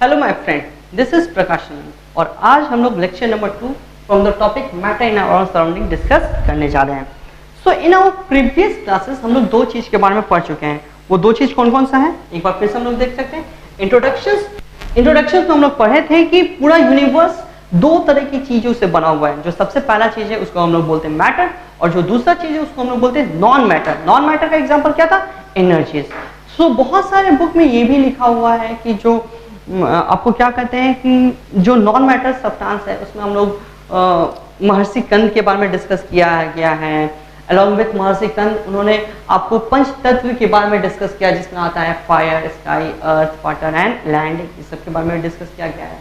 Hello my friend, this is Prakash और आज हम लोग lecture number 2 from the topic matter in our surrounding discuss करने जा रहे हैं। So in our previous classes हम लोग दो चीज के बारे में पढ़ चुके हैं। वो दो चीज कौन कौन सा है, एक बार फिर से हम लोग देख सकते हैं। इंट्रोडक्शन में हम लोग पढ़े थे कि पूरा यूनिवर्स दो तरह की चीजों से बना हुआ है। जो सबसे पहला चीज है उसको हम लोग बोलते हैं मैटर, और जो दूसरा चीज है उसको हम लोग बोलते हैं नॉन मैटर। नॉन मैटर का एग्जांपल क्या था, एनर्जीज। सो बहुत सारे बुक में ये भी लिखा हुआ है कि जो आपको क्या कहते हैं कि जो नॉन मैटर सब्सटेंस है उसमें हम लोग महर्षि कंद के बारे में डिस्कस किया गया है। अलॉन्ग विथ महर्षि कंद उन्होंने आपको पंच तत्व के बारे में डिस्कस किया, जिसमें आता है fire, sky, earth, water and land. इस सब के बारे में डिस्कस किया गया है।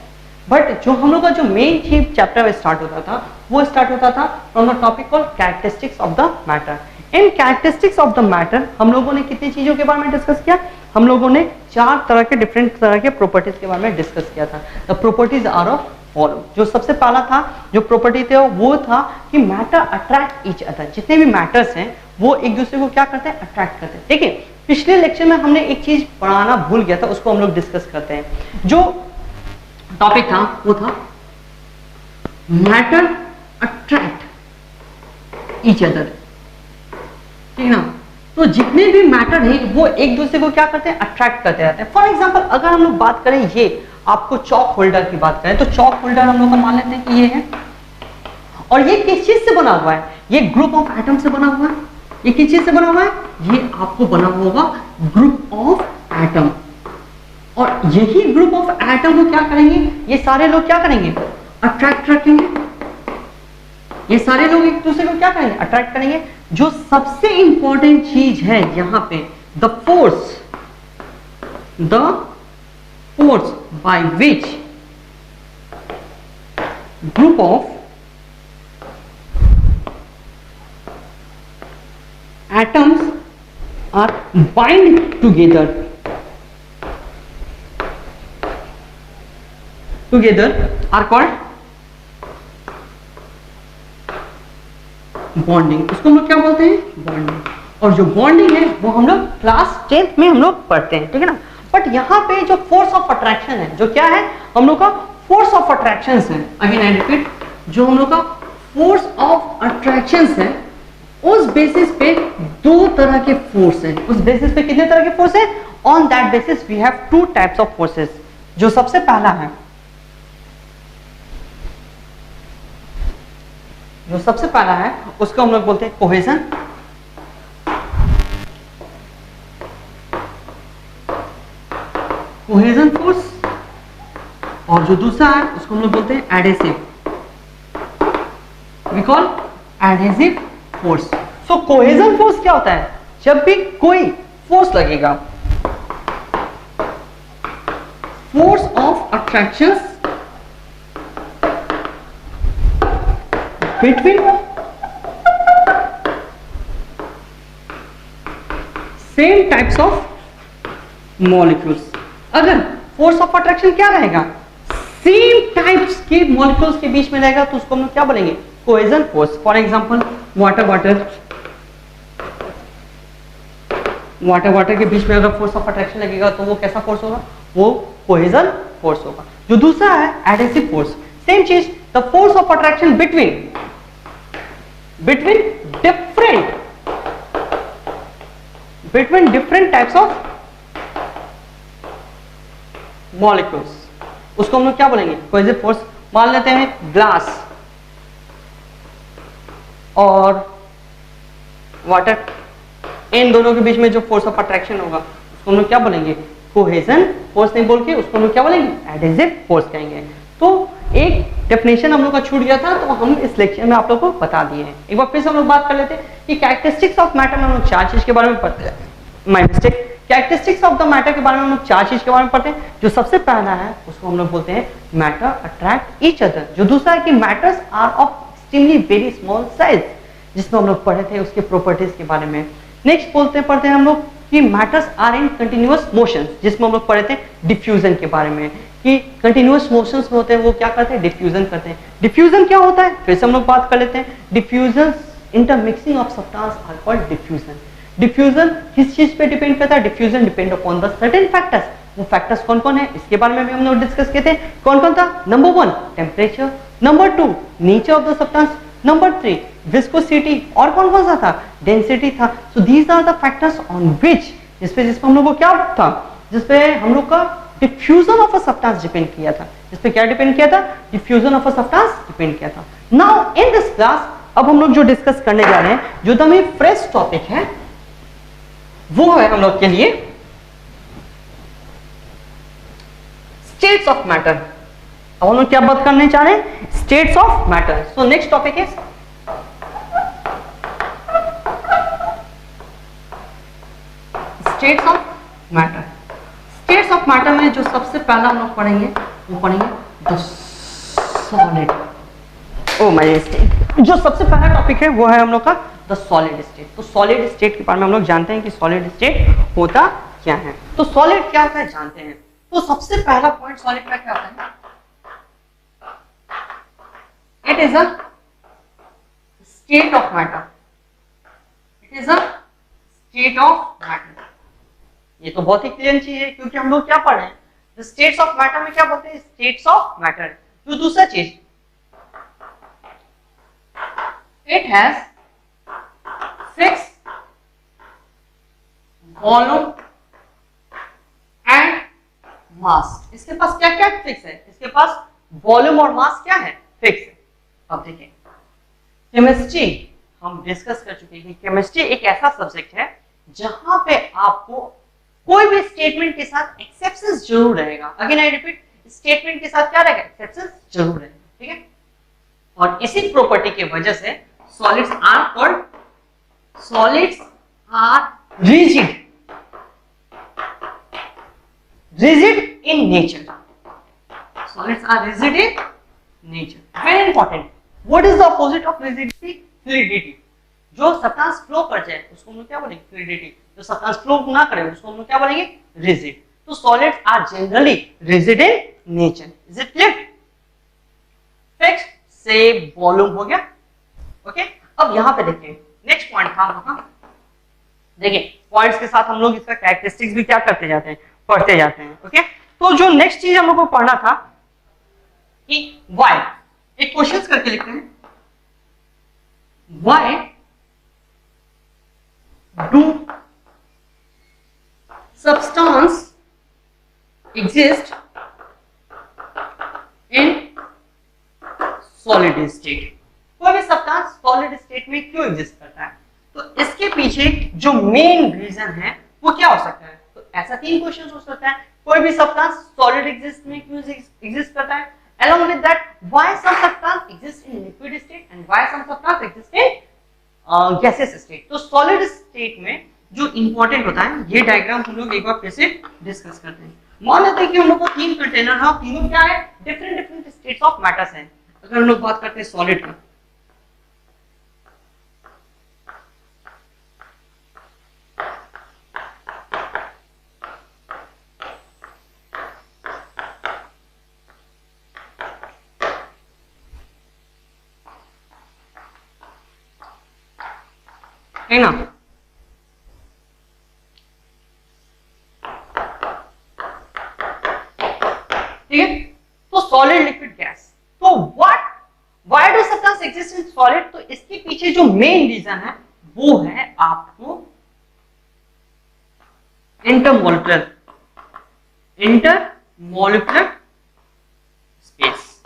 बट जो हम लोग का जो मेन चैप्टर स्टार्ट होता था वो स्टार्ट होता था from the topic called characteristics of the matter. In characteristics of the matter हम लोगों ने कितनी चीजों के बारे में डिस्कस किया, हम लोगों ने चार तरह के डिफरेंट तरह के प्रॉपर्टीज के बारे में डिस्कस किया था। The properties are of follow. जो सबसे पहला था जो प्रॉपर्टी थे वो था कि मैटर अट्रैक्ट ईच अदर। जितने भी मैटर्स हैं वो एक दूसरे को क्या करते हैं, अट्रैक्ट करते हैं। देखिए पिछले लेक्चर में हमने एक चीज पढ़ाना भूल गया था, उसको हम लोग डिस्कस करते हैं। जो टॉपिक था वो था मैटर अट्रैक्ट ईच अदर, ठीक ना। तो जितने भी मैटर हैं वो एक दूसरे को क्या करते हैं, अट्रैक्ट करते रहते हैं। फॉर एग्जांपल अगर हम लोग बात करें, ये आपको चॉक होल्डर की बात करें तो चॉक होल्डर हम लोग का मान लेते हैं कि ये है, और ये किस चीज से बना हुआ है, ये ग्रुप ऑफ एटम से बना हुआ है। ये किस चीज से बना हुआ है, ये आपको बना हुआ होगा ग्रुप ऑफ एटम। और यही ग्रुप ऑफ एटम को क्या करेंगे, ये सारे लोग क्या करेंगे, अट्रैक्ट रखेंगे। ये सारे लोग एक दूसरे को क्या करेंगे, अट्रैक्ट करेंगे। जो सबसे इंपॉर्टेंट चीज है यहां पे, the force by which group of atoms are bind together are called bonding. उसको हम लोग क्या बोलते हैं, बॉन्डिंग। और जो बॉन्डिंग है वो हम लोग क्लास 10th में हम लोग पढ़ते हैं, ठीक है ना। बट यहाँ पे जो फोर्स ऑफ अट्रैक्शन है, जो क्या है, हम लोग का फोर्स ऑफ अट्रैक्शन है। अगेन आई रिपीट, जो हम लोग का फोर्स ऑफ अट्रैक्शन है उस बेसिस पे दो तरह के फोर्स है। उस बेसिस पे कितने तरह के फोर्स है, on that basis we have two types of forces. जो सबसे पहला है, उसको हम लोग बोलते हैं कोहेजन। फोर्स। और जो दूसरा है उसको हम लोग बोलते हैं adhesive. We call adhesive force. So cohesion force क्या होता है, जब भी कोई फोर्स लगेगा, force of attraction between same types of molecules। अगर फोर्स ऑफ अट्रैक्शन क्या रहेगा, सेम टाइप्स के मॉलिक्यूल्स के बीच में रहेगा तो उसको हम लोग क्या बोलेंगे, cohesion force. For example water के बीच में अगर फोर्स ऑफ अट्रैक्शन लगेगा तो वो कैसा फोर्स होगा, वो कोहेजन फोर्स होगा। जो दूसरा है एडहेसिव फोर्स, सेम चीज, the force of attraction between different types of molecules, उसको हम लोग क्या बोलेंगे, कोहेसिव फोर्स। मान लेते हैं ग्लास और वाटर, इन दोनों के बीच में जो फोर्स ऑफ अट्रैक्शन होगा उसको हम लोग क्या बोलेंगे, कोहेजन फोर्स नहीं बोल के उसको हम लोग क्या बोलेंगे, एडहेसिव फोर्स कहेंगे। तो एक डेफिनेशन हम लोग का छूट गया था तो हम इस लेक्चर में आप लोगों को बता दिए हैं। एक बार फिर से हम लोग बात कर लेते हैं कि कैरेक्टरिस्टिक्स ऑफ मैटर में हम लोग चार चीज के बारे में पढ़ते हैं। My mistake, characteristics of the matter के बारे में हम लोग चार चीज के बारे में पढ़ते हैं। जो सबसे पहला है उसको हम लोग बोलते हैं मैटर अट्रैक्ट ईच अदर। जो दूसरा है कि matters are of extremely very small size, जिसमें हम लोग पढ़े थे उसके प्रॉपर्टीज के बारे में। नेक्स्ट पढ़ते हैं हम लोग कि matters are in continuous motion, जिसमें हम लोग पढ़े थे डिफ्यूजन के बारे में कि कंटिन्यूअस मोशंस में होते हैं वो क्या करते हैं, डिफ्यूजन करते हैं। डिफ्यूजन क्या होता है, फिर से हम लोग बात कर लेते हैं। Diffusion intermixing of substance are called diffusion. Diffusion किस चीज पे डिपेंड करता है, diffusion depend upon the certain factors. वो फैक्टर्स कौन कौन है इसके बारे में भी हम लोग डिस्कस किए थे। कौन कौन था? Number 1 temperature, number 2 nature of the substance, number 3 viscosity, और कौन कौन सा था? डेंसिटी था। So these are the factors on which, जिसपे हम लोग को क्या था, जिसपे हम लोग का diffusion of a substance depend किया था। जिसपे क्या डिपेंड किया था? Diffusion of a substance depend किया था। नाउ इन दिस क्लास अब हम लोग जो डिस्कस करने जा रहे हैं, जो तो हमें फ्रेश टॉपिक है, वो है हम लोग के लिए स्टेट्स ऑफ मैटर। अब हम लोग क्या बात करने चाह रहे हैं? States of matter. So next topic is states of matter. States of matter में जो सबसे पहला हम लोग पढ़ेंगे वो पढ़ेंगे the solid. Oh my mistake. जो सबसे पहला टॉपिक है वो है हम लोग का द सॉलिड स्टेट। तो सॉलिड स्टेट के बारे में हम लोग जानते हैं कि सॉलिड स्टेट होता क्या है। तो सॉलिड क्या होता है जानते हैं। तो सबसे पहला पॉइंट सॉलिड का क्या होता है? It is a state of matter. It is a state of matter. ये तो बहुत ही क्लियर चीज है, क्योंकि हम लोग क्या पढ़ रहे हैं? द स्टेट्स ऑफ मैटर में क्या बोलते हैं? States of matter. जो दूसरा चीज, it has fixed volume and mass। इसके पास क्या क्या फिक्स है? इसके पास वॉल्यूम और मास क्या है? फिक्स है। अब देखिए केमिस्ट्री हम डिस्कस कर चुके हैं। केमिस्ट्री एक ऐसा सब्जेक्ट है जहां पे आपको कोई भी स्टेटमेंट के साथ एक्सेप्शंस जरूर रहेगा। अगेन आई रिपीट, स्टेटमेंट के साथ क्या रहेगा? एक्सेप्शंस जरूर रहेगा। ठीक है, और इसी प्रॉपर्टी की वजह से solids are called, solids are rigid, rigid in nature। solids are rigid in nature। very important। what is the opposite of rigidity? fluidity। जो सब्सटेंस फ्लो कर जाए उसको हम लोग क्या बोलेंगे? फ्लूइडिटी। जो सब्सटेंस फ्लो ना करे उसको हम लोग क्या बोलेंगे? रिजिड। तो solids are generally rigid in nature। is it clear? fixed से वॉल्यूम हो गया। ओके अब यहां पे देखिए नेक्स्ट पॉइंट था हम लोग का। देखिए पॉइंट्स के साथ हम लोग इसका कैरेक्टरिस्टिक्स भी क्या करते जाते हैं? पढ़ते जाते हैं। ओके तो जो नेक्स्ट चीज हम लोग को पढ़ना था कि व्हाई, एक क्वेश्चंस करके लिखते हैं। Why do substance exist in solid state? कोई भी सब्सटेंस सॉलिड स्टेट में क्यों एग्जिस्ट करता है? तो इसके पीछे जो मेन रीजन है वो क्या हो सकता है? तो ऐसा 3 क्वेश्चन हो सकता है। कोई भी सब्सटेंस सॉलिड एग्जिस्ट में क्यों एग्जिस्ट करता है? along with that why some substance exist in liquid state and why some substance exist in gaseous state। तो सॉलिड स्टेट में जो इंपॉर्टेंट होता है, ये डायग्राम हम लोग एक बार फिर से डिस्कस करते हैं। मान लेते हैं कि हम लोग को 3 कंटेनर है, तीनों क्या है? Different different states of matters हैं। अगर हम लोग बात करते हैं सॉलिड का, है ना? ठीक है, तो सॉलिड लिक्विड गैस। तो why do substance exist in solid? तो इसके पीछे जो मेन रीजन है वो है आपको इंटरमोलिकुलर स्पेस।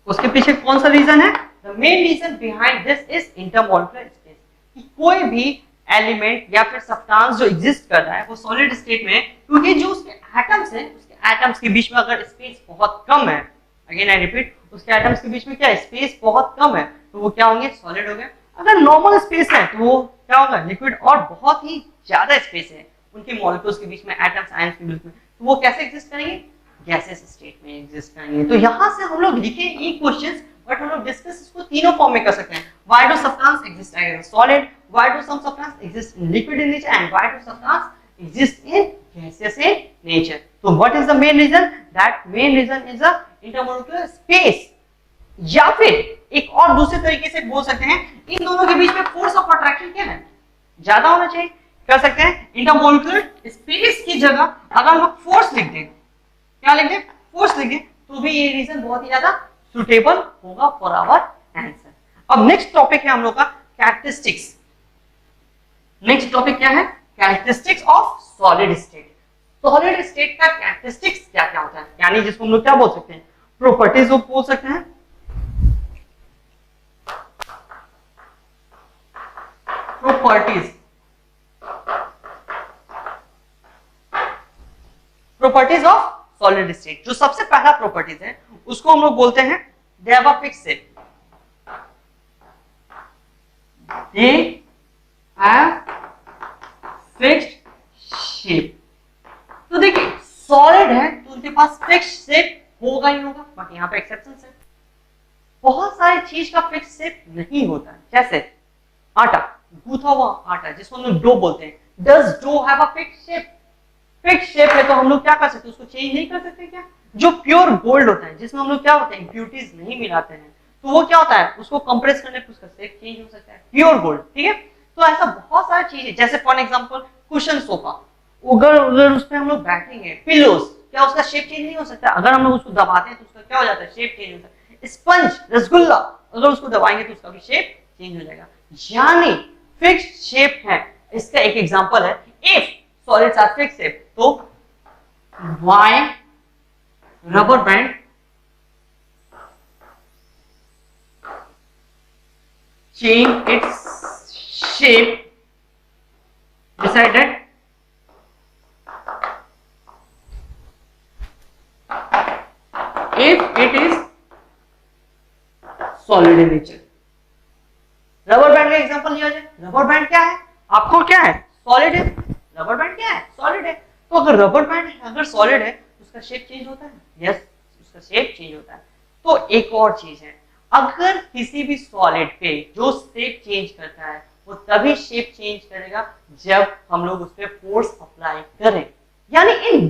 उसके पीछे कौन सा रीजन है? The main reason behind this is intermolecular space. कि कोई भी एलिमेंट या फिर सब्सटेंस जो एग्जिस्ट कर रहा है वो सॉलिड स्टेट में, क्योंकि जो उसके एटम्स हैं, उसके एटम्स के बीच में अगर स्पेस बहुत कम है, अगेन आई रिपीट, उसके एटम्स के बीच में क्या स्पेस बहुत कम है, तो वो क्या होंगे? सॉलिड हो गए। अगर नॉर्मल स्पेस है तो वो क्या होगा? लिक्विड। और बहुत ही ज्यादा स्पेस है उनके मॉलिक्यूल्स के बीच में, एटम्स आयंस के बीच में, तो वो कैसे एग्जिस्ट करेंगे? गैसेस स्टेट में एग्जिस्ट करेंगे। तो यहां से हम लोग लिखे ये क्वेश्चंस, बट हम लोग डिस्कस इसको तीनों फॉर्म में कर सकते हैं। Why do substance exist as a solid, why do some substance exist in liquid in nature and why do substance exist in gases in nature. तो what is the main reason? That main reason is the intermolecular space. या फिर एक और दूसरे तरीके से बोल सकते हैं, इन दोनों के बीच में फोर्स ऑफ अट्रैक्शन क्या है? ज्यादा होना चाहिए। कर सकते हैं इंटरमोलिकुलर स्पेस की जगह अगर हम लोग फोर्स लिख दें, क्या लिख दें, फोर्स लिख दें, तो भी ये रीजन बहुत ही ज्यादा सुटेबल होगा फॉर आवर आंसर। अब नेक्स्ट टॉपिक है हम लोग का कैरेक्टरिस्टिक्स। नेक्स्ट टॉपिक क्या है, characteristics of solid state. Solid state का कैरेक्टरिस्टिक्स क्या क्या होता है, यानी जिसको हम लोग क्या बोल सकते हैं, प्रॉपर्टीज बोल सकते हैं। Properties of solid state. जो सबसे पहला प्रॉपर्टीज है उसको हम लोग बोलते हैं they have a fixed shape. They have fixed shape. तो देखिए सॉलिड है तो उनके पास फिक्स्ड शेप होगा ही होगा, बट यहाँ पे एक्सेप्शन है, बहुत सारी चीज का फिक्स्ड शेप नहीं होता है। जैसे आटा, गूथा हुआ आटा जिसको हम लोग डो बोलते हैं, does do have a fixed shape? Fixed shape है तो हम लोग क्या कर सकते हैं, उसको चेंज नहीं कर सकते क्या? जो प्योर गोल्ड होता है जिसमें हम लोग क्या होते हैं, इम्प्यूरिटीज नहीं मिलाते हैं, तो वो क्या होता है, उसको कंप्रेस करने पर उसका शेप चेंज हो सकता है, प्योर गोल्ड। ठीक है, तो ऐसा बहुत सारी चीजें, जैसे फॉर एग्जांपल कुशन सोफा, अगर उस पर हम लोग बैठेंगे, पिलोज, क्या उसका शेप चेंज नहीं हो सकता? अगर हम लोग उसको दबाते हैं तो उसका क्या हो जाता है, शेप चेंज होता है। स्पंज, रसगुल्ला, अगर उसको दबाएंगे तो उसका भी शेप चेंज हो जाएगा। यानी फिक्स्ड शेप है। इसका एक एग्जांपल है, if solids are fixed shape, तो why rubber band change its shape decided if it is solid in nature। Rubber band का एग्जांपल लिया जाए, रबर बैंड क्या है, आपको क्या है, सॉलिड है। रबर बैंड क्या है, सॉलिड है। तो अगर रबर बैंड अगर सॉलिड है तो उसका शेप चेंज होता है, यस उसका शेप चेंज होता है। तो एक और चीज है, अगर किसी भी सॉलिड पे जो शेप चेंज करता है वो तभी शेप चेंज करेगा जब हम लोग उस पर फोर्स अप्लाई करें। यानी इन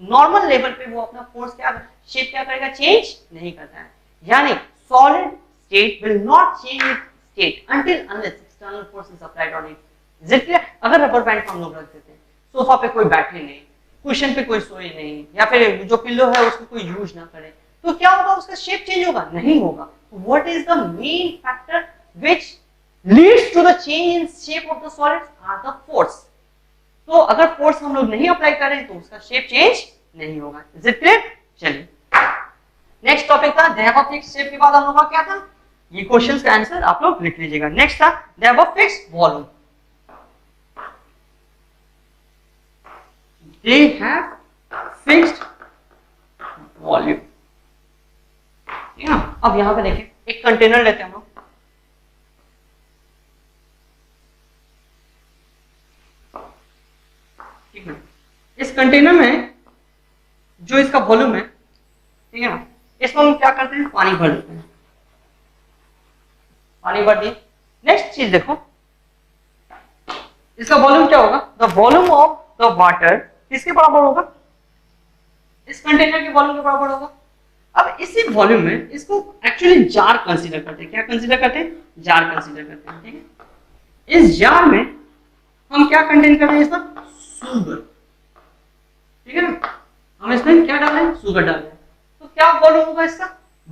नॉर्मल लेवल पे वो अपना फोर्स क्या शेप क्या करेगा, चेंज नहीं करता है। यानी solid state will not change it's state until unless external force is applied on it। Is it clear? अगर रबर बैंड को हम लोग रख देते हैं, सोफा पे कोई बैठे नहीं, कुशन पे कोई सोए नहीं, या फिर जो पिल्लो है उसको कोई यूज ना करे, तो क्या होगा, उसका शेप चेंज होगा, नहीं होगा। What is the main factor which leads to the change in shape of the solids are the force. तो अगर फोर्स हम लोग नहीं अप्लाई करें तो उसका शेप चेंज नहीं होगा। Is it clear? चलिए नेक्स्ट टॉपिक था they have a fixed shape के बाद हम लोग का क्या था, ये क्वेश्चंस का आंसर आप लोग लिख लीजिएगा। नेक्स्ट था they have a fixed volume. They have fixed volume. अब यहां पे देखिए एक कंटेनर लेते हैं हम लोग, ठीक है। इस कंटेनर में जो इसका वॉल्यूम है, ठीक है ना, इसमें हम क्या करते हैं, पानी भर देते हैं, पानी भर दिए। नेक्स्ट चीज देखो, इसका वॉल्यूम क्या होगा, the volume of the water किसके बराबर होगा, इस कंटेनर के वॉल्यूम के बराबर होगा। अब इसी वॉल्यूम में इसको एक्चुअली जार कंसीडर करते हैं, क्या कंसीडर करते हैं, जार कंसीडर करते हैं, ठीक है। इस जार में हम क्या कंटेन कर रहे हैं, इसमें शुगर, ठीक है ना, हम इसमें क्या डाल रहे हैं, शुगर डाल रहे हैं। तो क्या वॉल्यूम होगा इसका,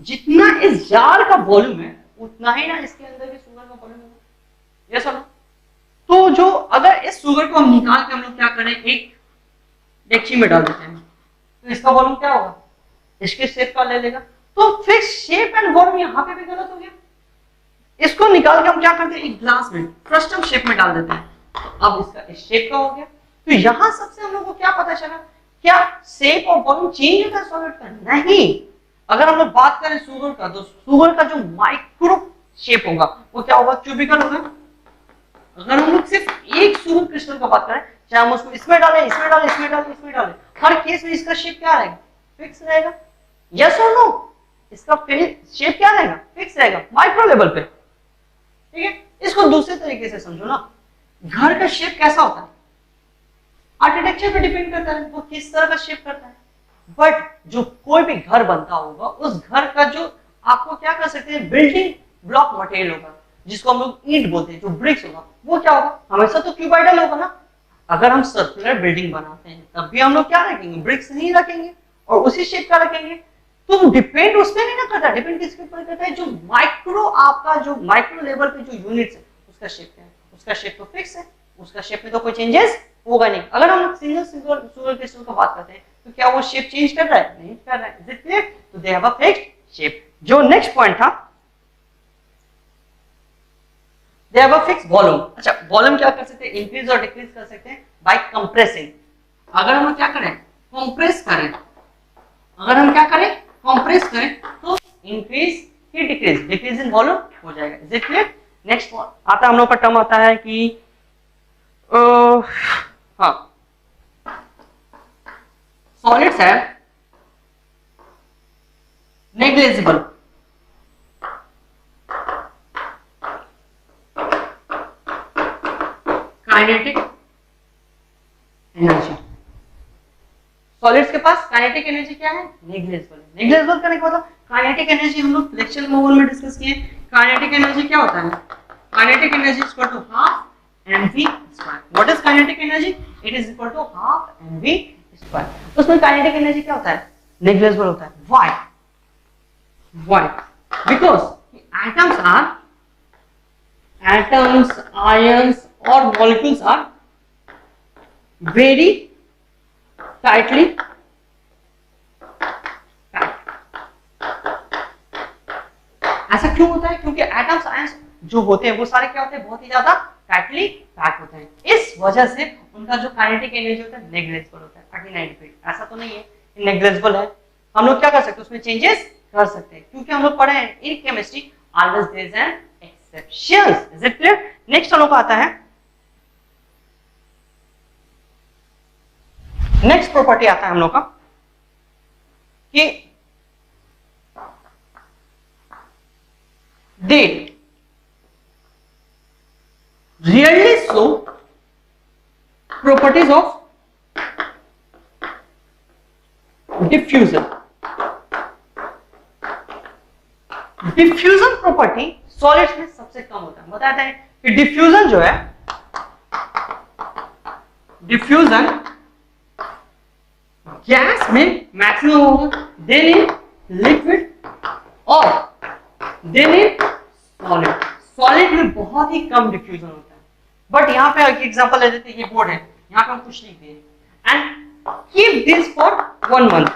जितना इस जार का वॉल्यूम है उतना ही ना इसके अंदर भी शुगर का वॉल्यूम होगा, यस और नो। तो जो अगर इस शुगर को हम निकाल के हम लोग क्या करें, एक डेक्ची में डाल देते हैं, तो इसका वॉल्यूम क्या होगा, इसके शेप का ले लेगा। तो फिक्स शेप एंड वॉल्यूम यहाँ पे भी गलत हो गया। इसको निकाल के हम क्या करते हैं, एक ग्लास में फ्रस्टम शेप में डाल देते हैं, तो अब इसका इस शेप का हो गया। तो यहां सबसे हम लोग को क्या पता चला, क्या शेप और वॉल्यूम चेंज होता है सॉलिड का, नहीं। अगर हम लोग बात करें शुगर का, तो शुगर का जो माइक्रो शेप होगा वो क्या होगा, क्यूबिकल होगा। अगर हम लोग सिर्फ एक शुगर क्रिस्टल का बात करें, चाहे हम उसको इसमें डालें, इसमें डालें, इसमें डालें, इसमें डालें, हर केस में इसका शेप क्या रहेगा, फिक्स रहेगा, यस और नो। इसका शेप क्या रहेगा, फिक्स रहेगा माइक्रो लेवल पे, ठीक है। इसको दूसरे तरीके से समझो ना, घर का शेप कैसा होता है, आर्किटेक्चर पे डिपेंड करता है वो किस तरह का शेप करता है। बट जो कोई भी घर बनता होगा उस घर का जो आपको क्या कर सकते हैं, बिल्डिंग ब्लॉक मटेरियल होगा, जिसको हम लोग ईंट बोलते हैं, जो ब्रिक्स होगा वो क्या होगा, हमेशा तो क्यूबाइडल होगा ना। अगर हम सर्कुलर बिल्डिंग बनाते हैं तब भी हम लोग क्या रखेंगे, ब्रिक्स नहीं रखेंगे और उसी शेप का रखेंगे। तो डिपेंड उसमें नहीं ना करता, डिपेंड किसके ऊपर करता है, जो माइक्रो आपका जो माइक्रो लेवल पे जो यूनिट्स है उसका शेप क्या है, उसका शेप तो फिक्स है, उसका शेप में तो कोई चेंजेस होगा नहीं। अगर हम सिंगल सिंगल सोलर क्रिस्टल की बात करते हैं तो क्या वो शेप चेंज कर रहा है, नहीं कर रहा है, इज इट क्लियर? तो they have a fixed shape. जो नेक्स्ट पॉइंट था, they have a fixed volume. अच्छा, वॉल्यूम क्या कर सकते हैं, इंक्रीज और डिक्रीज कर सकते हैं बाय कंप्रेसिंग। अगर हम क्या करें, कंप्रेस करें, अगर हम क्या करें, कंप्रेस करें तो increase he decrease, decrease in volume हो जाएगा, इज इट क्लियर? नेक्स्ट आता हम लोग का टर्म आता है कि हाँ, सॉलिड्स है नेग्लिजिबल, काइनेटिक एनर्जी। सॉलिड्स के पास काइनेटिक एनर्जी क्या है, नेग्लिजिबल। नेग्लिजिबल करने का मतलब, काइनेटिक एनर्जी हम लोग लेक्चर नंबर 1 में डिस्कस किए। काइनेटिक एनर्जी क्या होता है, kinetic energy is equal to half mv square. What is kinetic energy, it is equal to half mv square. उसमें काइनेटिक एनर्जी क्या होता है, नेग्लिजिबल होता है। Why? Why? Because atoms, ions or molecules are very tightly packed। ऐसा क्यों होता है, क्योंकि एटम्स आयंस जो होते हैं वो सारे क्या होते हैं, बहुत ही ज्यादा टाइटली पैक होते हैं। इस वजह से उनका जो काइनेटिक एनर्जी होता है नेग्लिजिबल होता है। अगेन आई रिपीट, ऐसा तो नहीं है कि नेग्लिजिबल है, हम लोग क्या कर सकते हैं, उसमें चेंजेस कर सकते हैं, क्योंकि हम लोग पढ़े हैं in chemistry always there is an exceptions. Is it clear? Next हम लोग का आता है, नेक्स्ट प्रॉपर्टी आता है हम लोग का कि they really show properties of diffusion। Diffusion property solids में सबसे कम होता है। बताते हैं कि डिफ्यूजन जो है, डिफ्यूजन गैस में मैक्सिमम होगा, देन इन लिक्विड और देन इन सॉलिड। सॉलिड में बहुत ही कम डिफ्यूजन होता है। बट यहाँ पे एक एग्जांपल ले लेते हैं, ये बोर्ड है, यहाँ पे हम कुछ लिख दिए and keep this for 1 month.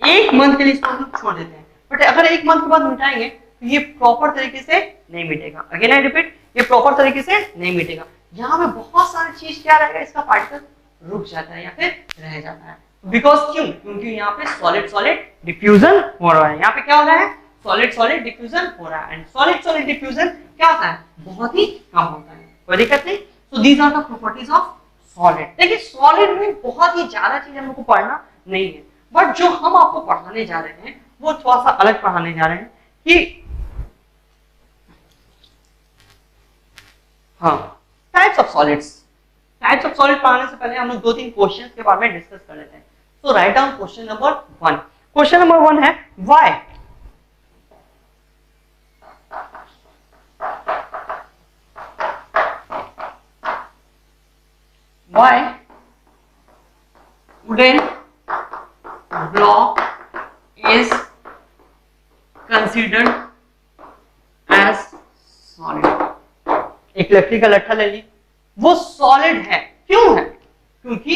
एक मंथ के लिए इसको हम छोड़ देते हैं, बट अगर एक मंथ के बाद मिटाएंगे तो ये प्रॉपर तरीके से नहीं मिटेगा। अगेन आई रिपीट, ये प्रॉपर तरीके से नहीं मिटेगा। यहाँ पे बहुत सारी चीज क्या रहेगा, इसका पार्टिकल रुक जाता है या फिर रह जाता है। बिकॉज क्यों, क्योंकि यहाँ पे सॉलिड सॉलिड डिफ्यूजन हो रहा है। यहाँ पे क्या हो रहा है, सॉलिड सॉलिड डिफ्यूजन हो रहा है। एंड सॉलिड सॉलिड डिफ्यूजन क्या होता है, बहुत ही कम होता है, कोई दिक्कत नहीं। So these are the properties of solid. देखिए सॉलिड में बहुत ही ज्यादा चीज हमको पढ़ना नहीं है, बट जो हम आपको पढ़ाने जा रहे हैं वो थोड़ा सा अलग पढ़ाने जा रहे हैं कि हाँ, types of solids. Types of solid पढ़ाने से पहले हम लोग 2-3 क्वेश्चंस के बारे में डिस्कस कर लेते हैं। So write down question number 1। Question number 1 है, why wooden block is considered as solid। एक लकड़ी का लट्ठा ले ली, वो सॉलिड है, क्यों है, क्योंकि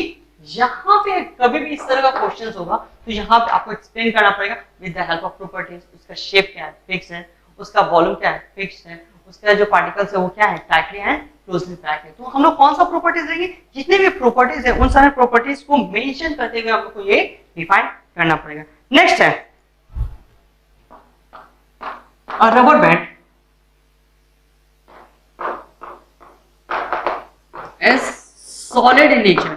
यहाँ पे कभी भी इस तरह का क्वेश्चन होगा तो यहाँ पे आपको एक्सप्लेन करना पड़ेगा with the help of properties. उसका शेप क्या है, फिक्स है, उसका वॉल्यूम क्या है, फिक्स है, उसका जो पार्टिकल्स है वो क्या है, टाइटली एंड क्लोजली पैक्ड है। तो हम लोग कौन सा प्रॉपर्टीज देंगे, जितने भी प्रॉपर्टीज है उन सारे प्रॉपर्टीज को मेंशन करते हुए हम लोग को ये डिफाइन करना पड़ेगा। नेक्स्ट है अ rubber band is solid in nature।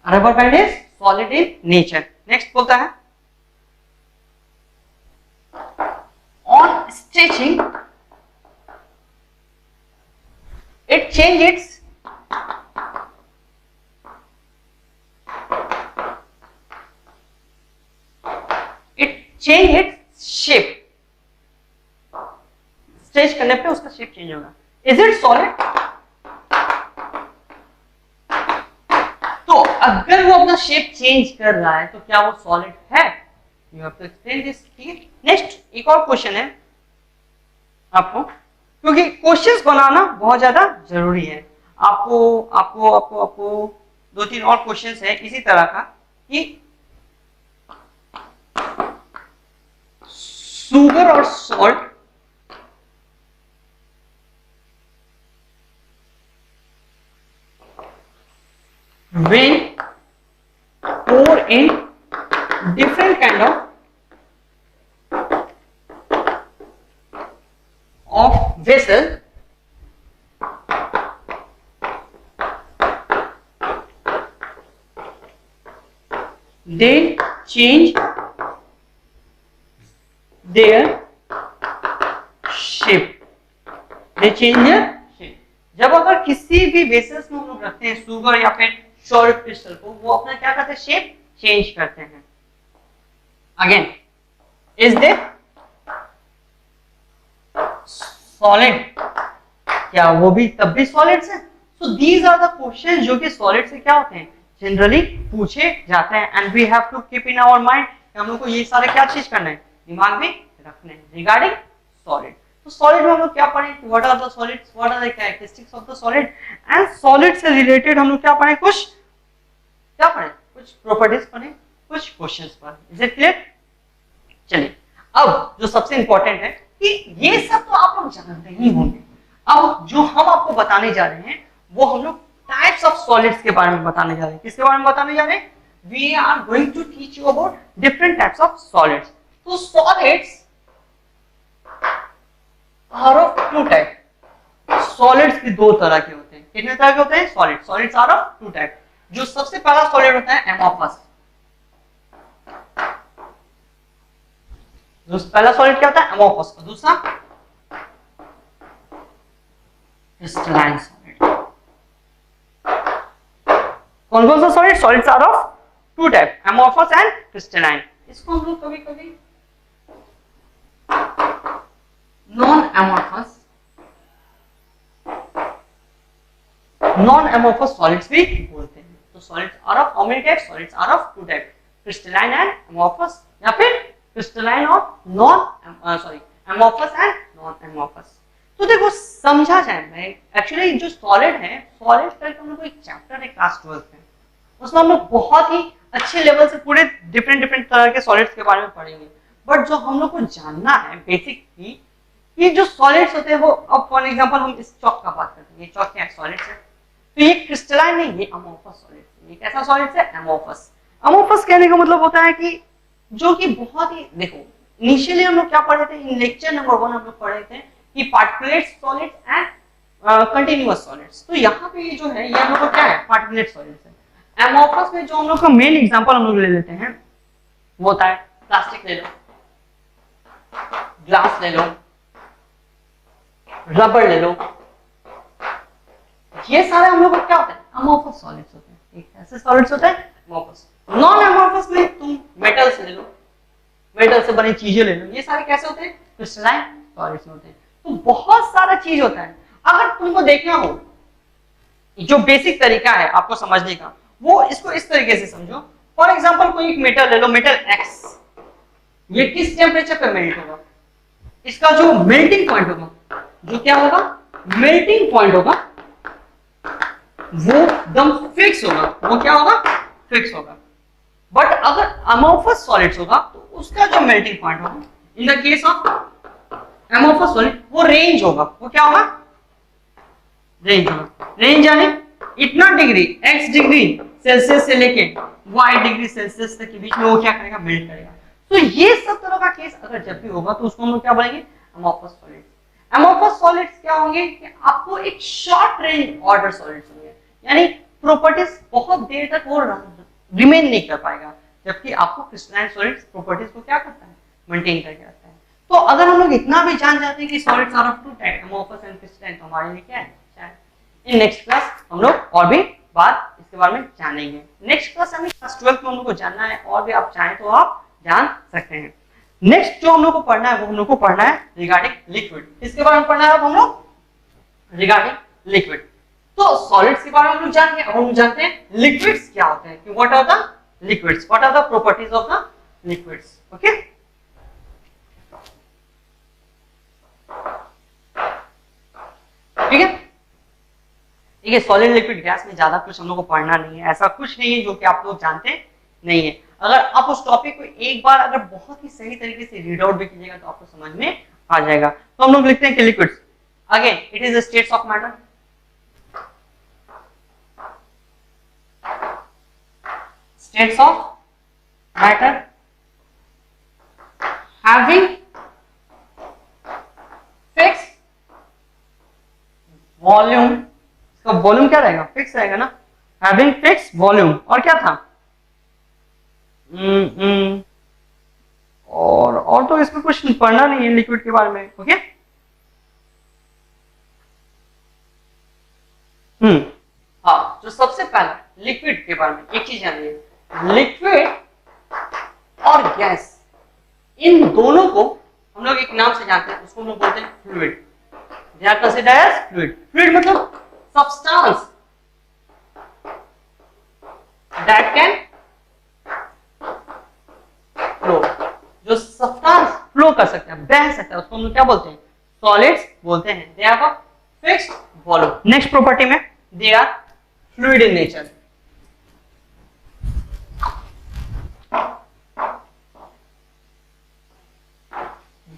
Rubber band is solid in nature. Next बोलता है on stretching it changes its shape करने पे उसका शेप चेंज होगा। Is it solid? तो अगर वो अपना शेप चेंज कर रहा है तो क्या वो सॉलिड है? You have to explain this. Next एक और क्वेश्चन है आपको, क्योंकि क्वेश्चंस बनाना बहुत ज्यादा जरूरी है। आपको आपको आपको आपको दो तीन और क्वेश्चंस है इसी तरह का कि शुगर और salt when pour in different kind of vessel, they change their shape. They change their shape. जब अगर किसी भी वेसल्स में हम लोग रखते हैं शुगर या फिर सॉलिड क्रिस्टल को, वो अपना क्या करते हैं? शेप चेंज करते हैं। Again, is they solid? क्या वो भी तब भी सॉलिड्स हैं? So these are the question जो कि सॉलिड से क्या होते हैं, जनरली पूछे जाते हैं। And we have to keep in our mind, हम लोग को ये सारे क्या चीज करना है, दिमाग में रखने हैं रिगार्डिंग सॉलिड। तो सॉलिड में हम लोग क्या पढ़े, what are the solids, what are the characteristics of the solid, and solid से रिलेटेड हम लोग क्या पढ़े, कुछ प्रॉपर्टीज पढ़े, कुछ क्वेश्चंस पढ़े। Is it clear? चलिए, अब जो सबसे इंपॉर्टेंट है कि ये सब तो आप लोग जानते ही होंगे। अब जो हम आपको बताने जा रहे हैं वो हम लोग टाइप्स ऑफ सॉलिड्स के बारे में बताने जा रहे हैं। किसके बारे में बताने जा रहे हैं? We are going to teach you about different types of solids. तो solids are of two type. Solids भी दो तरह के होते हैं। कितने तरह के होते हैं? Solids are of two type. जो सबसे पहला सॉलिड होता है एमोफस। जो पहला सॉलिड क्या होता है? एमोफस। और दूसरा क्रिस्टलाइन सॉलिड। कौन कौन सा solid? Solids are of two type, amorphous and crystalline. इसको हम लोग कभी कभी नॉन एमोफस सॉलिड्स भी बोलते हैं। तो solids are of how many type? Solids are of two type, crystalline and amorphous, या फिर क्रिस्टलाइन और एमोफस एंड नॉन एमोफस। तो देखो समझा जाए भाई, एक्चुअली जो सॉलिड है, सॉलिड का हम लोग को एक चैप्टर है क्लास 12 में, उसमें हम लोग बहुत ही अच्छे लेवल से पूरे डिफरेंट तरह के सॉलिड्स के बारे में पढ़ेंगे। बट जो हम लोग को जानना है बेसिकली, ये जो सॉलिड्स होते हैं वो, अब फॉर एग्जांपल हम इस चॉक का बात करते हैं, ये चॉक क्या सॉलिड्स है? तो ये क्रिस्टलाइन नहीं, ये अमोफस सॉलिड्स है। ये कैसा सॉलिड्स है? एमोफस। अमोफस कहने का मतलब होता है कि जो कि बहुत ही, देखो इनिशियली हम लोग क्या पढ़े थे, इन लेक्चर नंबर 1 हम लोग पढ़े थे कि particulate solids and continuous solids. तो यहाँ पे ये जो है, ये हम लोग को क्या है? पार्टिकुलेट सॉलिड्स है। एमोफस में जो हम लोग का मेन एग्जांपल हम लोग ले लेते हैं वो होता है प्लास्टिक ले लो, ग्लास ले लो, रबर ले लो। ये सारे हम लोग को क्या होता है? अमोफस सॉलिड्स होते हैं। एक ऐसे सॉलिड्स होते हैं अमोफस। नॉन अमोफस में तुम मेटल्स ले लो, मेटल से बनी चीजें ले लो, ये सारे कैसे होते हैं? क्रिस्टलाइन सॉलिड्स होते हैं। तो बहुत सारा चीज होता है। अगर तुमको देखना हो, जो बेसिक तरीका है आपको समझने का, वो इसको इस तरीके से समझो। फॉर एग्जांपल कोई एक मेटल ले लो, मेटल एक्स, ये किस टेम्परेचर पे मेल्ट होगा? इसका जो मेल्टिंग पॉइंट होगा, जो क्या होगा? मेल्टिंग पॉइंट होगा, वो एकदम फिक्स होगा। वो क्या होगा? फिक्स होगा। बट अगर अमोफस सॉलिड्स होगा तो उसका जो मेल्टिंग पॉइंट होगा, इन the case of amorphous solid, वो रेंज होगा। वो क्या होगा? रेंज होगा। रेंज यानी इतना डिग्री, x डिग्री सेल्सियस से लेके y डिग्री सेल्सियस तक के बीच में वो क्या करेगा? मेल्ट करेगा। तो ये सब तरह का केस अगर जब भी होगा तो उसको हम लोग क्या बोलेंगे? Amorphous solids. अमोफस सॉलिड्स क्या होंगे कि आपको एक शॉर्ट रेंज ऑर्डर सॉलिड्स होंगे, यानी प्रॉपर्टीज बहुत देर तक वो रिमेन नहीं कर पाएगा, जबकि आपको क्रिस्टलाइन सॉलिड्स प्रॉपर्टीज को क्या करता है? मेंटेन करके रखता है। तो अगर हम लोग इतना भी जान जाते हैं कि solids are of two type, amorphous and crystalline, तो हमारे लिए क्या है? इन नेक्स्ट क्लास हम लोग और भी बात इसके बारे में जानेंगे। नेक्स्ट क्लास हमें क्लास 12 में हम लोग को जानना है, और भी आप चाहें तो आप जान सकते हैं। नेक्स्ट जो हम लोग को पढ़ना है वो हम लोग को पढ़ना है रिगार्डिंग लिक्विड। किसके बारे में पढ़ना है अब हम लोग? Regarding liquid. तो सॉलिड्स के बारे में हम लोग जान गए, अब हम जानते हैं लिक्विड्स क्या होते हैं, कि what are the liquids, what are the properties of the liquids. Okay, ठीक है। देखिए सॉलिड लिक्विड गैस में ज्यादा कुछ हम लोग को पढ़ना नहीं है, ऐसा कुछ नहीं है जो कि आप लोग जानते नहीं है। अगर आप उस टॉपिक को एक बार अगर बहुत ही सही तरीके से रीड आउट भी कीजिएगा तो आपको समझ में आ जाएगा। तो हम लोग लिखते हैं कि liquids, again it is states of matter, states of matter having fixed volume। इसका वॉल्यूम क्या रहेगा? फिक्स रहेगा ना, having fixed volume। और क्या था? और तो इसमें कुछ पढ़ना नहीं है लिक्विड के बारे में। ओके, हाँ, तो सबसे पहला लिक्विड के बारे में एक चीज जानिए, लिक्विड और गैस इन दोनों को हम लोग एक नाम से जानते हैं, उसको हम लोग बोलते हैं fluid. They are considered as fluid. Fluid मतलब सब्सटेंस दैट कैन फ्लो, जो सब्सटेंस फ्लो कर सकता है, बह सकता है, उसको हम लोग क्या बोलते हैं? सॉलिड्स बोलते हैं। They have a fixed volume. Next property में they are fluid in nature.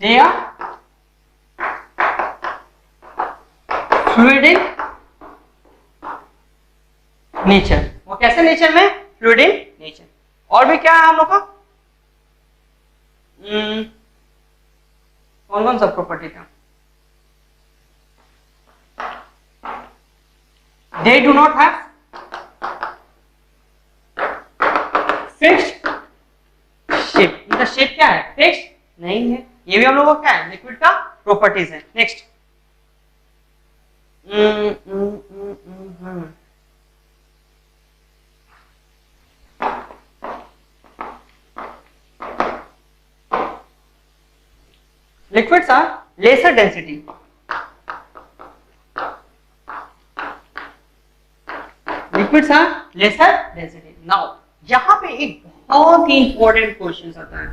They are fluid in nature। वो कैसे नेचर में? Fluid in nature. और भी क्या है हम लोग का? कौन कौन सा प्रॉपर्टी था? They do not have fixed shape। इनका शेप क्या है? फिक्स्ड नहीं है। ये भी हम लोगों को क्या है? लिक्विड का प्रॉपर्टीज है। Next, liquids are lesser density. Liquids are lesser density. Now यहां पे एक बहुत ही इंपॉर्टेंट क्वेश्चन आता है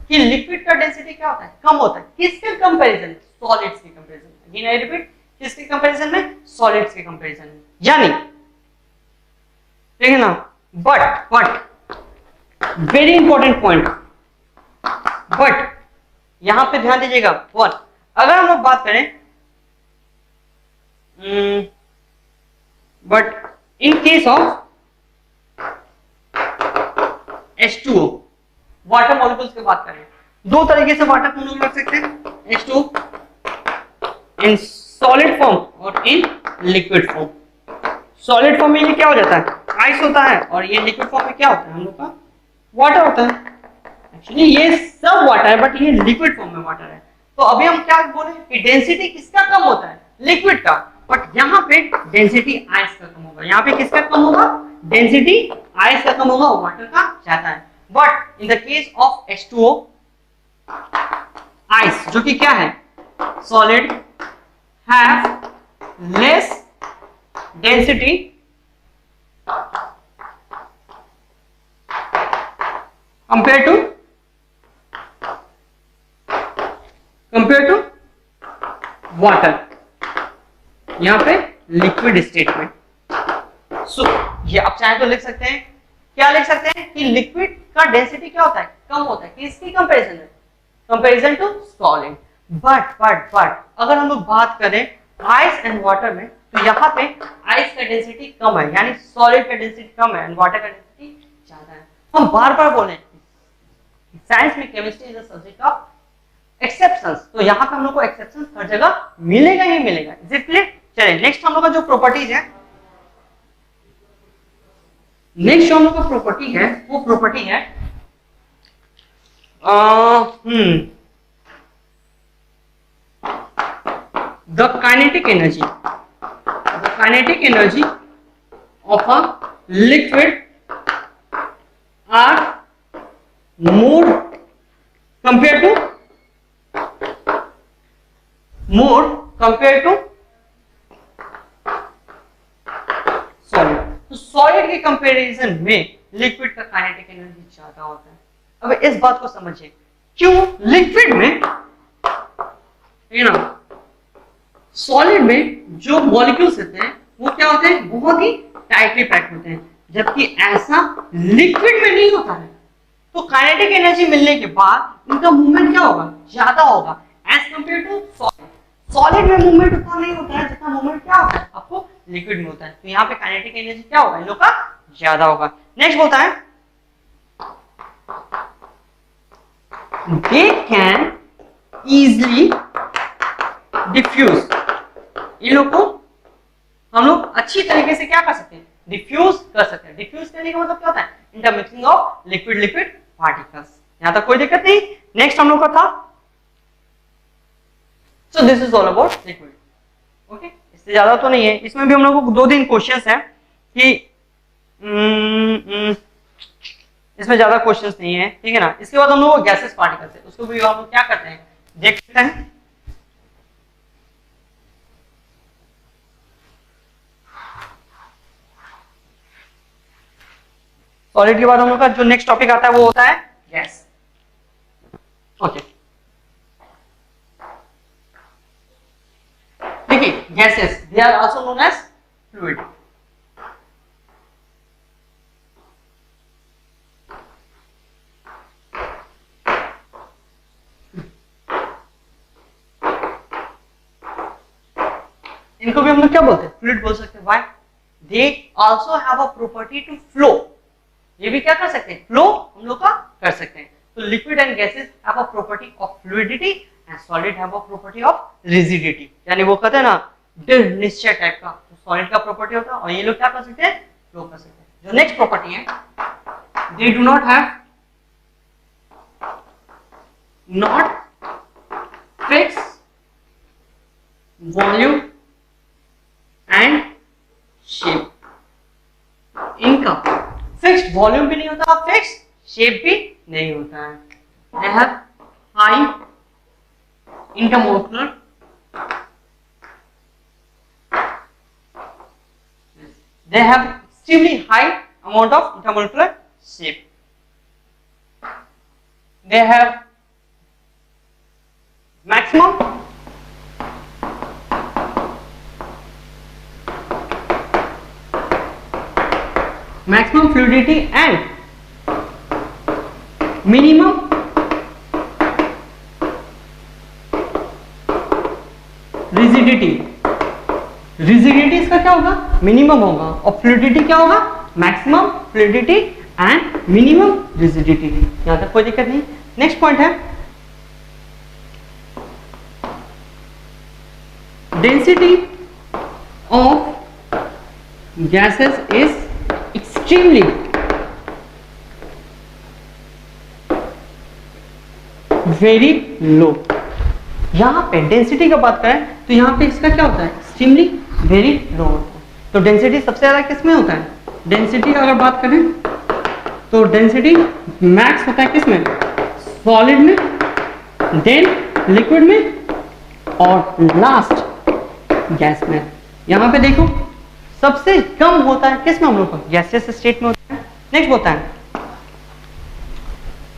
कि लिक्विड का डेंसिटी क्या होता है? कम होता है। किसके कंपैरिजन? सॉलिड्स के कंपैरिजन। अगेन आई रिपीट, किसके कंपैरिजन में? सॉलिड्स के कंपैरिजन में। यानी ठीक है ना, but very important point, but यहां पे ध्यान दीजिएगा। वन, अगर हम लोग बात करें but in case of H2O, water molecules की बात करें, दो तरीके से वाटर हम लोग रख सकते हैं, H2O इन सॉलिड फॉर्म और in liquid form. Solid form में ये क्या हो जाता है? आइस होता है, और ये लिक्विड फॉर्म में क्या होता है? हम लोग का वाटर होता है। एक्चुअली ये सब वाटर है, बट ये लिक्विड फॉर्म में वाटर है। तो अभी हम क्या बोले कि डेंसिटी किसका कम होता है? लिक्विड का। बट यहाँ पे डेंसिटी आइस का कम होगा। यहाँ पे किसका कम होगा? डेंसिटी आइस का कम होगा, वाटर का ज्यादा है। But in the case of H2O, ice जो कि क्या है? Solid, have less density compare to water. यहां पे लिक्विड स्टेट में। सो ये आप चाहे तो लिख सकते हैं, क्या लिख सकते हैं कि लिक्विड का डेंसिटी क्या होता है? कम होता है। किसकी कंपैरिजन में? Comparison to solid. बट अगर हम लोग बात करें आइस एंड वाटर में, तो यहाँ पे आइस का डेंसिटी कम है, यानी सॉलिड का डेंसिटी कम है एंड वाटर का डेंसिटी ज्यादा है। हम बार बार बोले साइंस में chemistry is a subject of exceptions, तो यहाँ पे हम लोग को एक्सेप्शंस हर जगह मिलेगा ही मिलेगा। Is it clear? चलिए नेक्स्ट हम लोग का जो प्रॉपर्टीज है, नेक्स्ट जो हम लोग का प्रॉपर्टी है वो प्रॉपर्टी है the kinetic energy. The kinetic energy of a liquid are more compare to more compare to solid. तो सॉलिड के कंपैरिजन में लिक्विड का काइनेटिक एनर्जी ज्यादा होता है। अब इस बात को समझिए, क्यों लिक्विड में ना सॉलिड में जो मॉलिक्यूल्स होते हैं वो क्या होते हैं, बहुत ही टाइटली पैक्ड होते हैं, जबकि ऐसा लिक्विड में नहीं होता है। तो काइनेटिक एनर्जी मिलने के बाद इनका मूवमेंट क्या होगा, ज्यादा होगा as compare to solid. Solid में मूवमेंट उतना नहीं होता है जितना मूवमेंट क्या होता है आपको लिक्विड में होता है। तो यहाँ पे काइनेटिक एनर्जी क्या होगा, इन लोग का ज्यादा होगा। नेक्स्ट बोलता है they can easily diffuse। इन लोग को हम लोग अच्छी तरीके से क्या कर सकते हैं, डिफ्यूज कर सकते हैं। डिफ्यूज करने का मतलब क्या होता है, intermixing of liquid liquid particles. यहां तक कोई दिक्कत नहीं। नेक्स्ट हम लोग का था, so this is all about liquid. Okay, इससे ज्यादा तो नहीं है। इसमें भी हम लोग को 2-3 क्वेश्चंस है कि इसमें ज्यादा क्वेश्चंस नहीं है, ठीक है ना। इसके बाद हम लोग गैसेस पार्टिकल्स है, उसको भी हम लोग क्या करते हैं, देखते हैं। सॉलिड के बाद हम लोग का जो नेक्स्ट टॉपिक आता है वो होता है गैस। ओके, देखिए gases they are also known as fluid. इनको भी हम लोग क्या बोलते हैं, फ्लूइड बोल सकते हैं। Why, they also have a property to flow. ये भी क्या कर सकते हैं, फ्लो हम लोग का कर सकते हैं। तो liquid and gases have a property of fluidity and solid have a property of rigidity. यानी वो कहते हैं ना दृढ़ निश्चय टाइप का, तो सॉलिड का प्रॉपर्टी होता है और ये लोग क्या कर सकते हैं, फ्लो कर सकते हैं। जो नेक्स्ट प्रॉपर्टी है, दे do not have fix volume and shape. इनका फिक्स्ड वॉल्यूम भी नहीं होता, फिक्स्ड शेप भी नहीं होता है। They have high intermolecular they have extremely high amount of intermolecular shape. They have maximum fluidity and minimum rigidity। Rigidity इसका क्या होगा, मिनिमम होगा, और फ्लूइडिटी क्या होगा, maximum fluidity and minimum rigidity. यहां तक कोई दिक्कत नहीं। नेक्स्ट पॉइंट है density of gases is extremely very low. यहां पे डेंसिटी का बात करें तो यहां पे इसका क्या होता है, एक्सट्रीमली वेरी लो होता है। तो डेंसिटी सबसे ज्यादा किस में होता है, डेंसिटी का अगर बात करें तो डेंसिटी मैक्स होता है किस में, सॉलिड में, देन लिक्विड में, और लास्ट गैस में। यहां पे देखो सबसे कम होता है किस में, हम लोग को गैसियस स्टेट में होता है। नेक्स्ट होता है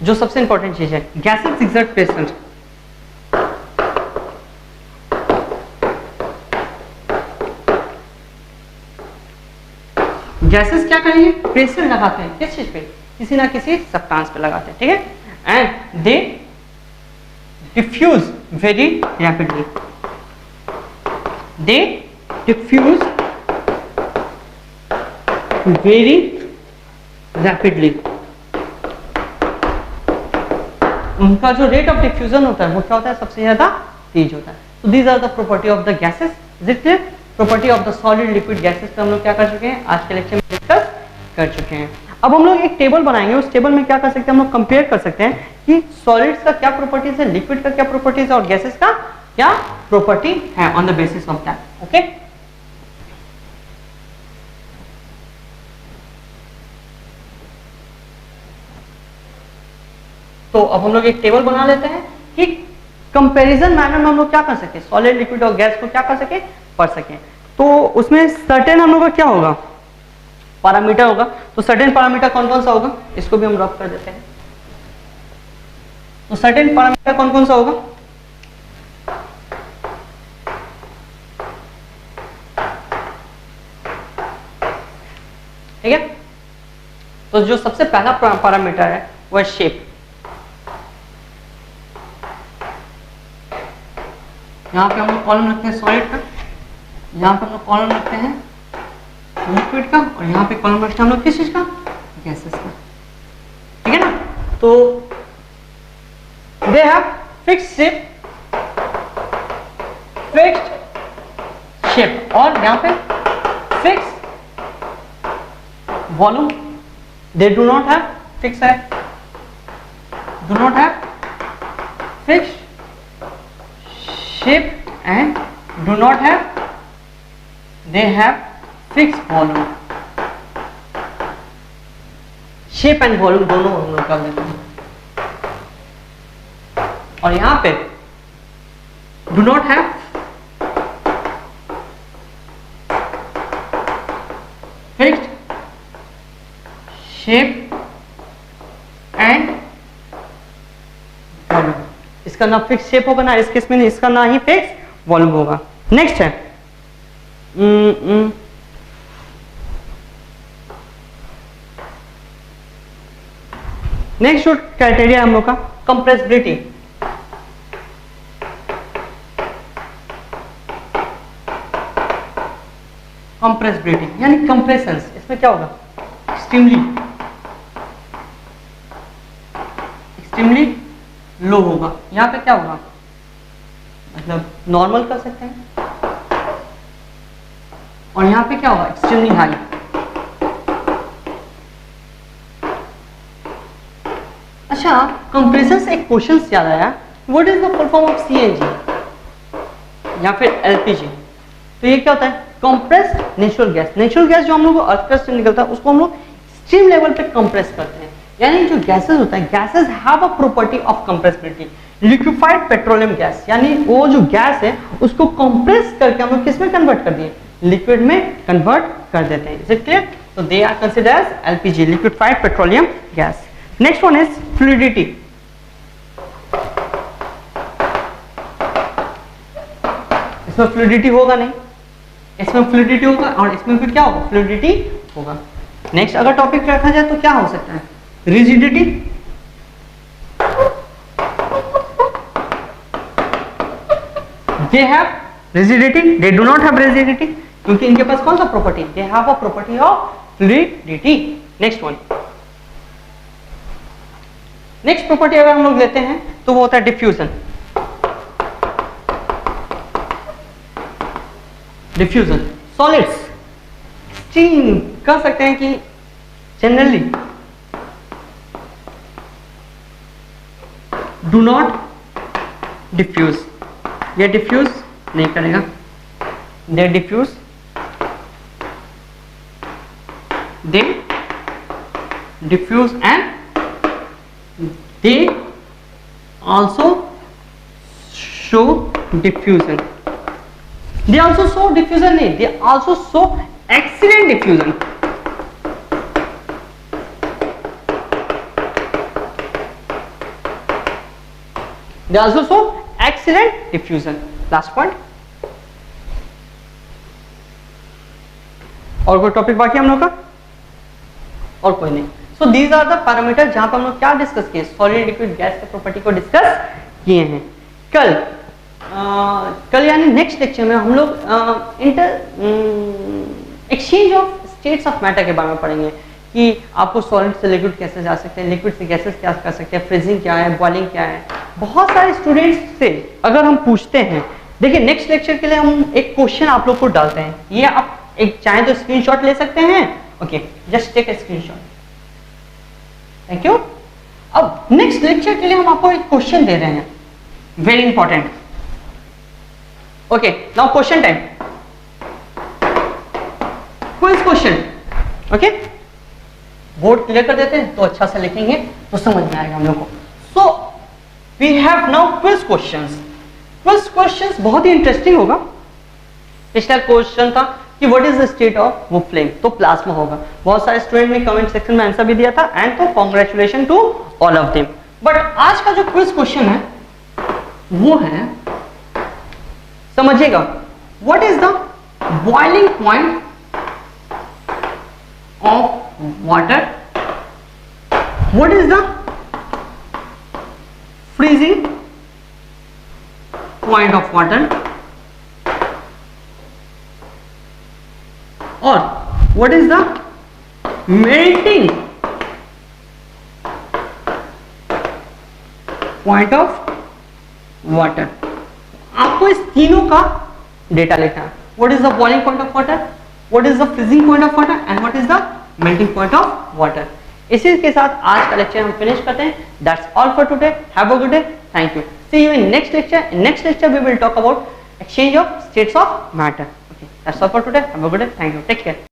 जो सबसे इंपॉर्टेंट चीज है, गैसेस एक्सर्ट प्रेशर। गैसेस क्या करेंगे, प्रेशर लगाते हैं किस चीज पे, किसी ना किसी सब्सटेंस पे लगाते हैं, ठीक है। And they diffuse very rapidly, they diffuse very rapidly. उनका जो रेट ऑफ डिफ्यूजन होता है वो क्या होता है, सबसे ज्यादा तेज होता है। तो these are the property of the gases. Is it clear? Property of the solid liquid gases पे हम लोग क्या कर चुके हैं, आज के लेक्चर में डिस्कस कर चुके हैं। अब हम लोग एक टेबल बनाएंगे, उस टेबल में क्या कर सकते हैं, हम लोग कंपेयर कर सकते हैं कि सॉलिड्स का क्या प्रॉपर्टीज है, लिक्विड का क्या प्रॉपर्टीज है और गैसेस का क्या प्रॉपर्टी है on the basis of that. Okay, तो अब हम लोग एक टेबल बना लेते हैं कि कंपैरिजन मैनर में हम लोग क्या कर सके, सॉलिड लिक्विड और गैस को क्या कर सके, पढ़ सके। तो उसमें सर्टेन हम लोग का क्या होगा, पैरामीटर होगा। तो सर्टेन पैरामीटर कौन कौन सा होगा, इसको भी हम रफ कर देते हैं। तो सर्टेन पैरामीटर कौन कौन सा होगा, ठीक है। तो जो सबसे पहला पैरामीटर है वो है शेप। यहां पे हम लोग कॉलम रखते हैं सॉलिड का, यहां पे हम लोग कॉलम रखते हैं लिक्विड का, और यहां पे कॉलम रखते हैं हम लोग किस चीज का, गैसेस का, ठीक है ना। तो दे हैव फिक्स्ड शेप और यहां पे fix volume. They do not have fix है, do not have fixed shape and do not have, they have fixed volume। shape and volume दोनों हम लोग कर लेते हैं। और यहां पे do not have fixed shape and volume। इसका ना फिक्स शेप होगा ना, इस केस में इसका ना ही फिक्स वॉल्यूम होगा। नेक्स्ट है नेक्स्ट जो क्राइटेरिया है हम लोग का, कंप्रेसिबिलिटी। कंप्रेसिबिलिटी यानी कंप्रेशन, इसमें क्या होगा, एक्सट्रीमली लो होगा। यहां पे क्या होगा, मतलब नॉर्मल कर सकते हैं, और यहां पे क्या होगा, एक्सट्रीमली हाई। अच्छा, कंप्रेशन से एक क्वेश्चन याद आया, what is the full form of CNG या फिर एलपीजी। तो ये क्या होता है, compressed natural gas. Natural gas जो हम लोग को अर्थ से निकलता है उसको हम लोग स्ट्रीम लेवल पे कंप्रेस करते हैं। यानी जो गैसेस होता है, gases have a property of compressibility. Liquefied petroleum gas यानी वो जो गैस है उसको कंप्रेस करके हम लोग किस में कन्वर्ट कर दिए, लिक्विड में कन्वर्ट कर देते हैं। Is it clear. तो they are considered as LPG, liquefied petroleum gas. Next one is fluidity. इसमें फ्लूइडिटी होगा नहीं, इसमें फ्लूइडिटी होगा और इसमें फिर क्या होगा, फ्लूइडिटी होगा। नेक्स्ट अगर टॉपिक रखा जाए तो क्या हो सकता है, rigidity. They have rigidity, they do not have rigidity, क्योंकि इनके पास कौन सा property, they have a property of fluidity. Next one, next property अगर हम लोग लेते हैं तो वो होता है डिफ्यूजन। डिफ्यूजन सॉलिड्स स्टीम कह सकते हैं कि जनरली डू नॉट डिफ्यूज, ये डिफ्यूज नहीं करेगा, they diffuse, they diffuse and they also show diffusion. They also show diffusion नहीं, they also show excellent diffusion. They also show excellent diffusion. Last point. और कोई टॉपिक बाकी हम लोग का? और कोई नहीं। So these are the parameters जहां पर हम लोग क्या डिस्कस किए, सॉलिड लिक्विड गैस के प्रॉपर्टी को डिस्कस किए हैं। कल यानी नेक्स्ट लेक्चर में हम लोग exchange of states of matter के बारे में पढ़ेंगे कि आपको सॉलिड से लिक्विड कैसे जा सकते हैं, लिक्विड से गैसेस क्या कर सकते हैं, फ्रीजिंग क्या है, बॉइलिंग क्या है। बहुत सारे स्टूडेंट्स से अगर हम पूछते हैं, देखिए नेक्स्ट लेक्चर के लिए हम एक क्वेश्चन आप लोग को डालते हैं, ये आप एक चाहे तो स्क्रीनशॉट ले सकते हैं। Okay, just take a screenshot. Thank you. अब नेक्स्ट लेक्चर के लिए हम आपको एक क्वेश्चन दे रहे हैं, very important. Okay, now question time, quiz question. Okay, board clear कर देते हैं तो अच्छा से लिखेंगे तो समझ में आएगा हम लोग को। So we have now quiz questions. Quiz questions बहुत ही इंटरेस्टिंग होगा। पिछला क्वेश्चन था कि what is the state of वो फ्लेम, तो प्लाज्मा होगा। बहुत सारे स्टूडेंट ने कमेंट सेक्शन में आंसर भी दिया था, एंड तो congratulation to all of them. But आज का जो क्विज क्वेश्चन है वो है, समझिएगा, what is the boiling point of water, what is the freezing point of water, और what is the melting point of water. आपको इस तीनों का डेटा लेना है। What is the boiling point of water, what is the freezing point of water, and what is the melting point of water. इसी के साथ आज का लेक्चर हम फिनिश करते हैं। That's all for today. Have a good day. Thank you. See you in next lecture. In next lecture we will talk about exchange of states of matter. Okay, that's all for today. Have a good day. Thank you. Take care.